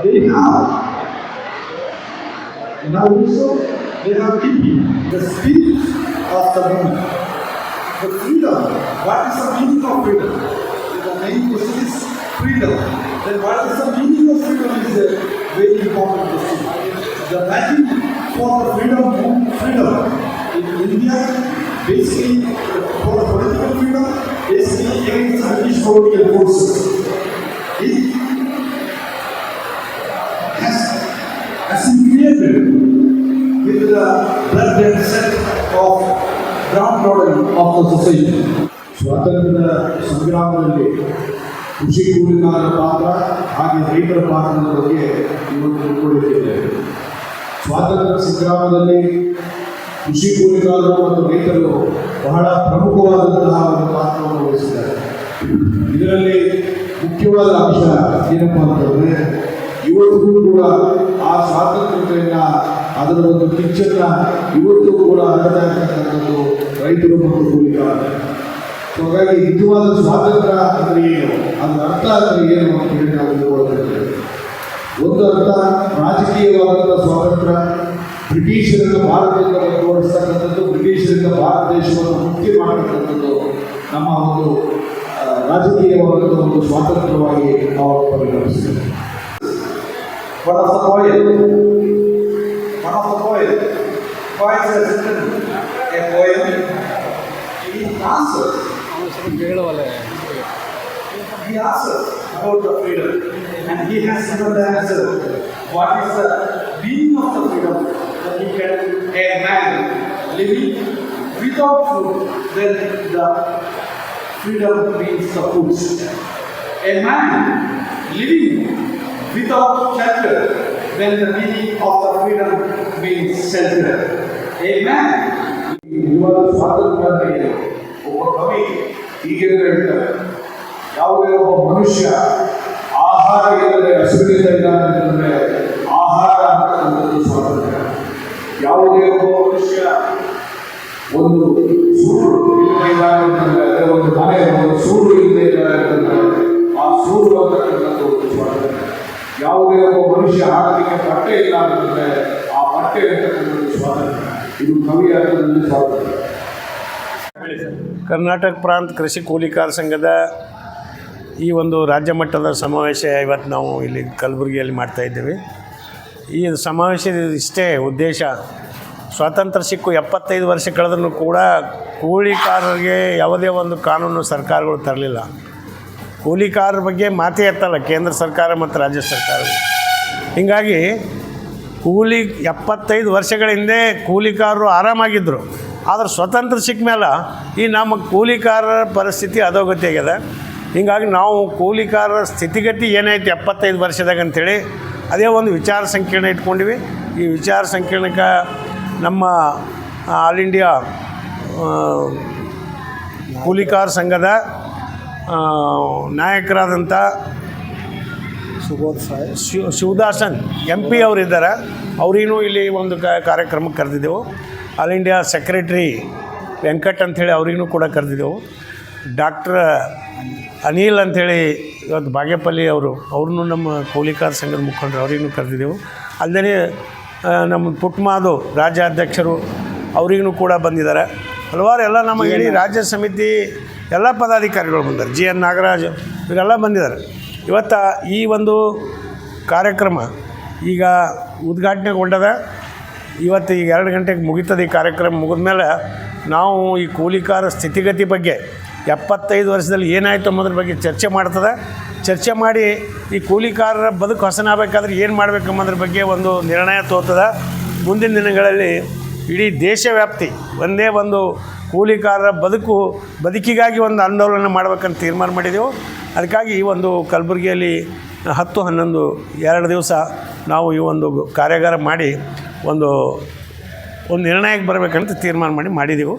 they have. And also, they have keeping the spirit of the moment. The freedom. What is the meaning of freedom? The main question is freedom. Then what is the meaning of freedom is a very important question. The battle for the freedom in India, basically for the political freedom, basically against British colonial forces. It has been created with the blood and sweat of downtrodden of the society. ಸ್ವಾತಂತ್ರ್ಯದ ಸಂಗ್ರಾಮದಲ್ಲಿ ಕೃಷಿ ಕೂಲಿಕಾರರ ಪಾತ್ರ ಹಾಗೆ ರೈತರ ಪಾತ್ರದ ಬಗ್ಗೆ ಇವತ್ತು ತಿಳ್ಕೊಳ್ಳಿದ್ದೇವೆ. ಸ್ವಾತಂತ್ರ್ಯ ಸಂಗ್ರಾಮದಲ್ಲಿ ಕೃಷಿ ಕೂಲಿಕಾರರು ಮತ್ತು ರೈತರು ಬಹಳ ಪ್ರಮುಖವಾದಂತಹ ಒಂದು ಪಾತ್ರವನ್ನು ವಹಿಸಿದ್ದಾರೆ. ಇದರಲ್ಲಿ ಮುಖ್ಯವಾದ ಅಂಶ ಏನಪ್ಪ ಅಂತಂದರೆ ಇವತ್ತಿಗೂ ಕೂಡ ಆ ಸ್ವಾತಂತ್ರ್ಯತೆಯನ್ನು ಅದರ ಒಂದು ಕಿಚ್ಚನ್ನು ಇವತ್ತು ಕೂಡ ಹರಡ್ತಾ ಇರ್ತಕ್ಕಂಥದ್ದು ರೈತರು ಮತ್ತು ಕೂಲಿಕಾರರು. ಹಾಗಾಗಿ ನಿಜವಾದ ಸ್ವಾತಂತ್ರ್ಯ ಅಂದರೆ ಏನು, ಅದರ ಅರ್ಥ ಅಂದರೆ ಏನು ಅಂತ ಹೇಳಿ ನಾವು ತಿಳ್ಕೊಳ್ತೇವೆ. ಒಂದು ಅರ್ಥ ರಾಜಕೀಯವಾದಂಥ ಸ್ವಾತಂತ್ರ್ಯ, ಬ್ರಿಟಿಷರಿಂದ ಭಾರತದಿಂದ ತೋರಿಸ್ತಕ್ಕಂಥದ್ದು, ಬ್ರಿಟಿಷರಿಂದ ಭಾರತ ದೇಶವನ್ನು ಮುಕ್ತಿ ಮಾಡತಕ್ಕಂಥದ್ದು ನಮ್ಮ ಒಂದು ರಾಜಕೀಯವಾದಂಥ ಒಂದು ಸ್ವಾತಂತ್ರ್ಯವಾಗಿ ನಾವು ಪರಿಗಣಿಸ್ತೇವೆ. One of the poets has written a poem. He answers about the freedom, and he has given the answer. What is the meaning of the freedom? That he can a man living without food, then the freedom means the food. A man living without shelter, then the meaning of the freedom means shelter. Amen. ಇವಾಗ ಸ್ವಾತಂತ್ರ್ಯ ಒಬ್ಬ ಕವಿ ಹೀಗೆ ಹೇಳ್ತಾರೆ, ಯಾವುದೇ ಒಬ್ಬ ಮನುಷ್ಯ ಆಹಾರ ಇಲ್ಲದೆ ಹಸಿವಿನಿಂದ ಇದ್ದಾನೆ ಅಂತಂದರೆ ಆಹಾರ ಅಂತಕ್ಕಂಥದ್ದು ಸ್ವಾತಂತ್ರ್ಯ. ಯಾವುದೇ ಒಬ್ಬ ಮನುಷ್ಯ ಒಂದು ಸೂರು ಇದ್ದಾನೆ ಅಂತಂದರೆ, ಅದೇ ಒಂದು ಮನೆ ಒಂದು ಸೂರು ಇಲ್ಲದೆ ಇದ್ದಾನೆ ಅಂತಂದರೆ ಆ ಸೂರು ಅಂತಕ್ಕಂಥದ್ದು ಒಂದು ಸ್ವಾತಂತ್ರ್ಯ. ಯಾವುದೇ ಒಬ್ಬ ಮನುಷ್ಯ ಹಾಕಲಿಕ್ಕೆ ಬಟ್ಟೆ ಇಲ್ಲ ಅಂತಂದರೆ ಆ ಬಟ್ಟೆ ಅಂತಕ್ಕಂಥದ್ದು ಸ್ವಾತಂತ್ರ್ಯ. ಇದು ಕವಿಯ ಅರ್ಥದಲ್ಲಿ ಸ್ವಾತಂತ್ರ್ಯ. ಕರ್ನಾಟಕ ಪ್ರಾಂತ ಕೃಷಿ ಕೂಲಿಕಾರ ಸಂಘದ ಈ ಒಂದು ರಾಜ್ಯ ಮಟ್ಟದ ಸಮಾವೇಶ ಇವತ್ತು ನಾವು ಇಲ್ಲಿ ಕಲಬುರಗಿಯಲ್ಲಿ ಮಾಡ್ತಾಯಿದ್ದೇವೆ. ಈ ಸಮಾವೇಶದ ಇಷ್ಟೇ ಉದ್ದೇಶ, ಸ್ವಾತಂತ್ರ್ಯ ಸಿಕ್ಕು 75 ವರ್ಷ ಕಳೆದ್ರೂ ಕೂಡ ಕೂಲಿಕಾರರಿಗೆ ಯಾವುದೇ ಒಂದು ಕಾನೂನು ಸರ್ಕಾರಗಳು ತರಲಿಲ್ಲ. ಕೂಲಿಕಾರರ ಬಗ್ಗೆ ಮಾತೇ ಎತ್ತಲ್ಲ ಕೇಂದ್ರ ಸರ್ಕಾರ ಮತ್ತು ರಾಜ್ಯ ಸರ್ಕಾರಗಳು. ಹೀಗಾಗಿ 75 ವರ್ಷಗಳ ಹಿಂದೆ ಕೂಲಿಕಾರರು ಆರಾಮಾಗಿದ್ದರು. ಆದರೆ ಸ್ವತಂತ್ರ ಸಿಕ್ಕ ಮೇಲೆ ಈ ನಮ್ಮ ಕೂಲಿಕಾರರ ಪರಿಸ್ಥಿತಿ ಅಧೋಗತಿ ಆಗಿದೆ. ಹೀಗಾಗಿ ನಾವು ಕೂಲಿಕಾರರ ಸ್ಥಿತಿಗತಿ ಏನೈತಿ 75 ವರ್ಷದಾಗ ಅಂಥೇಳಿ ಅದೇ ಒಂದು ವಿಚಾರ ಸಂಕಿರಣ ಇಟ್ಕೊಂಡಿವಿ. ಈ ವಿಚಾರ ಸಂಕಿರಣಕ್ಕೆ ನಮ್ಮ ಆಲ್ ಇಂಡಿಯಾ ಕೂಲಿಕಾರ ಸಂಘದ ನಾಯಕರಾದಂಥ ಶಿವದಾಸನ್ MP ಅವರಿದ್ದಾರೆ. ಅವರಿಗೂ ಇಲ್ಲಿ ಒಂದು ಕಾರ್ಯಕ್ರಮಕ್ಕೆ ಕರೆದಿದ್ದೆವು. ಆಲ್ ಇಂಡಿಯಾ ಸೆಕ್ರೆಟ್ರಿ ವೆಂಕಟ್ ಅಂಥೇಳಿ ಅವ್ರಿಗೂ ಕೂಡ ಕರೆದಿದ್ದೆವು. ಡಾಕ್ಟರ್ ಅನಿಲ್ ಅಂಥೇಳಿ ಇವತ್ತು ಬಾಗೇಪಲ್ಲಿ ಅವ್ರನ್ನೂ ನಮ್ಮ ಕೂಲಿಕಾರ ಸಂಘದ ಮುಖಂಡರು ಅವರಿಗೂ ಕರೆದಿದ್ದೆವು. ಅಲ್ಲದೆ ನಮ್ಮ ಪುಟ್ಮಾದು ರಾಜ್ಯಾಧ್ಯಕ್ಷರು ಅವರಿಗೂ ಕೂಡ ಬಂದಿದ್ದಾರೆ. ಹಲವಾರು ಎಲ್ಲ ನಮ್ಮ ಇಡೀ ರಾಜ್ಯ ಸಮಿತಿ ಎಲ್ಲ ಪದಾಧಿಕಾರಿಗಳು ಬಂದಿದ್ದಾರೆ. GN ನಾಗರಾಜ್ ಇವರೆಲ್ಲ ಬಂದಿದ್ದಾರೆ. ಇವತ್ತು ಈ ಒಂದು ಕಾರ್ಯಕ್ರಮ ಈಗ ಉದ್ಘಾಟನೆಗೊಂಡದ. ಇವತ್ತು ಈಗ 2 ಗಂಟೆಗೆ ಮುಗಿತದೆ. ಈ ಕಾರ್ಯಕ್ರಮ ಮುಗಿದ ಮೇಲೆ ನಾವು ಈ ಕೂಲಿಕಾರ ಸ್ಥಿತಿಗತಿ ಬಗ್ಗೆ 75 ವರ್ಷದಲ್ಲಿ ಏನಾಯಿತು ಅನ್ನೋದ್ರ ಬಗ್ಗೆ ಚರ್ಚೆ ಮಾಡಿ ಈ ಕೂಲಿಕಾರರ ಬದುಕು ಹಸನಾಗಬೇಕಾದ್ರೆ ಏನು ಮಾಡಬೇಕು ಅನ್ನೋದ್ರ ಬಗ್ಗೆ ಒಂದು ನಿರ್ಣಯ ತೋರ್ತದೆ. ಮುಂದಿನ ದಿನಗಳಲ್ಲಿ ಇಡೀ ದೇಶವ್ಯಾಪ್ತಿ ಒಂದೇ ಒಂದು ಕೂಲಿಕಾರರ ಬದುಕಿಗಾಗಿ ಒಂದು ಆಂದೋಲನ ಮಾಡಬೇಕಂತ ತೀರ್ಮಾನ ಮಾಡಿದೆವು. ಅದಕ್ಕಾಗಿ ಈ ಒಂದು ಕಲಬುರಗಿಯಲ್ಲಿ 10, 11, 2 ದಿವಸ ನಾವು ಈ ಒಂದು ಕಾರ್ಯಾಗಾರ ಮಾಡಿ ಒಂದು ನಿರ್ಣಯಕ್ಕೆ ಬರಬೇಕಂತ ತೀರ್ಮಾನ ಮಾಡಿದೆವು.